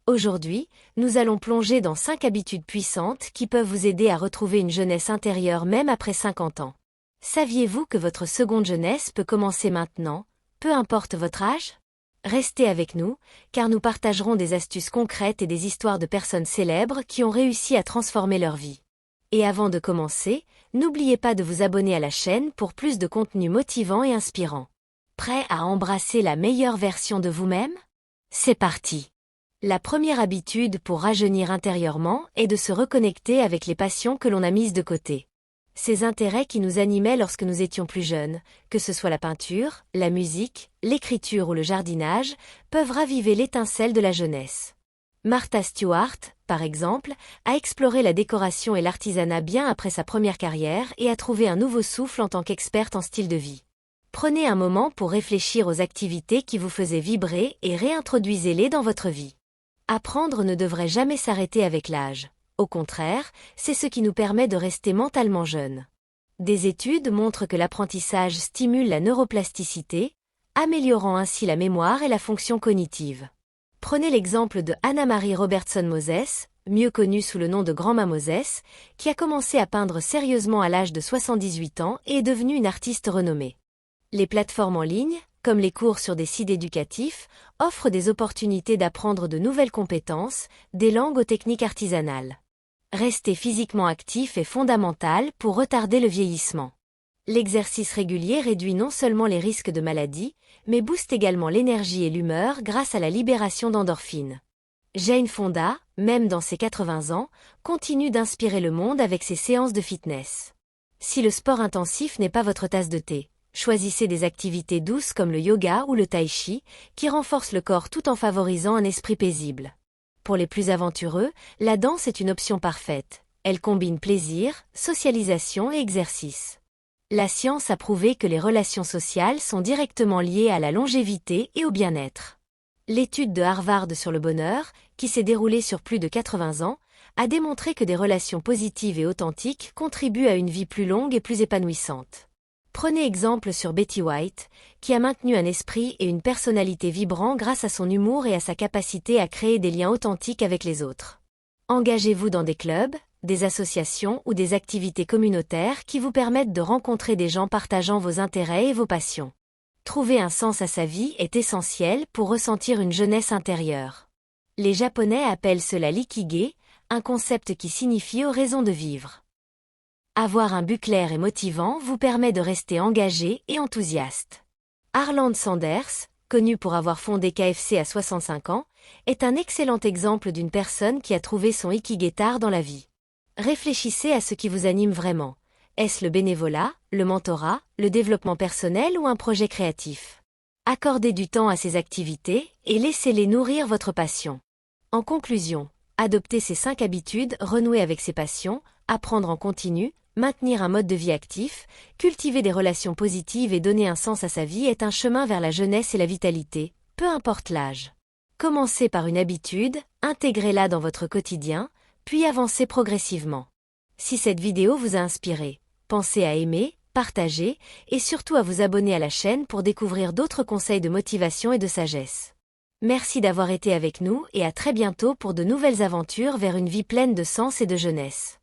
Aujourd'hui, nous allons plonger dans 5 habitudes puissantes qui peuvent vous aider à retrouver une jeunesse intérieure même après 50 ans. Saviez-vous que votre seconde jeunesse peut commencer maintenant, peu importe votre âge? Restez avec nous, car nous partagerons des astuces concrètes et des histoires de personnes célèbres qui ont réussi à transformer leur vie. Et avant de commencer, n'oubliez pas de vous abonner à la chaîne pour plus de contenu motivant et inspirant. Prêt à embrasser la meilleure version de vous-même? C'est parti! La première habitude pour rajeunir intérieurement est de se reconnecter avec les passions que l'on a mises de côté. Ces intérêts qui nous animaient lorsque nous étions plus jeunes, que ce soit la peinture, la musique, l'écriture ou le jardinage, peuvent raviver l'étincelle de la jeunesse. Martha Stewart, par exemple, a exploré la décoration et l'artisanat bien après sa première carrière et a trouvé un nouveau souffle en tant qu'experte en style de vie. Prenez un moment pour réfléchir aux activités qui vous faisaient vibrer et réintroduisez-les dans votre vie. Apprendre ne devrait jamais s'arrêter avec l'âge. Au contraire, c'est ce qui nous permet de rester mentalement jeunes. Des études montrent que l'apprentissage stimule la neuroplasticité, améliorant ainsi la mémoire et la fonction cognitive. Prenez l'exemple de Anna-Marie Robertson-Moses, mieux connue sous le nom de Grandma Moses, qui a commencé à peindre sérieusement à l'âge de 78 ans et est devenue une artiste renommée. Les plateformes en ligne, comme les cours sur des sites éducatifs, offrent des opportunités d'apprendre de nouvelles compétences, des langues aux techniques artisanales. Rester physiquement actif est fondamental pour retarder le vieillissement. L'exercice régulier réduit non seulement les risques de maladie, mais booste également l'énergie et l'humeur grâce à la libération d'endorphines. Jane Fonda, même dans ses 80 ans, continue d'inspirer le monde avec ses séances de fitness. Si le sport intensif n'est pas votre tasse de thé, choisissez des activités douces comme le yoga ou le tai chi, qui renforcent le corps tout en favorisant un esprit paisible. Pour les plus aventureux, la danse est une option parfaite. Elle combine plaisir, socialisation et exercice. La science a prouvé que les relations sociales sont directement liées à la longévité et au bien-être. L'étude de Harvard sur le bonheur, qui s'est déroulée sur plus de 80 ans, a démontré que des relations positives et authentiques contribuent à une vie plus longue et plus épanouissante. Prenez exemple sur Betty White, qui a maintenu un esprit et une personnalité vibrants grâce à son humour et à sa capacité à créer des liens authentiques avec les autres. Engagez-vous dans des clubs, des associations ou des activités communautaires qui vous permettent de rencontrer des gens partageant vos intérêts et vos passions. Trouver un sens à sa vie est essentiel pour ressentir une jeunesse intérieure. Les Japonais appellent cela l'ikigai, un concept qui signifie raison de vivre. Avoir un but clair et motivant vous permet de rester engagé et enthousiaste. Harland Sanders, connu pour avoir fondé KFC à 65 ans, est un excellent exemple d'une personne qui a trouvé son ikigai tard dans la vie. Réfléchissez à ce qui vous anime vraiment. Est-ce le bénévolat, le mentorat, le développement personnel ou un projet créatif? Accordez du temps à ces activités et laissez-les nourrir votre passion. En conclusion, adopter ces 5 habitudes, renouer avec ses passions, apprendre en continu, maintenir un mode de vie actif, cultiver des relations positives et donner un sens à sa vie est un chemin vers la jeunesse et la vitalité, peu importe l'âge. Commencez par une habitude, intégrez-la dans votre quotidien, puis avancez progressivement. Si cette vidéo vous a inspiré, pensez à aimer, partager et surtout à vous abonner à la chaîne pour découvrir d'autres conseils de motivation et de sagesse. Merci d'avoir été avec nous et à très bientôt pour de nouvelles aventures vers une vie pleine de sens et de jeunesse.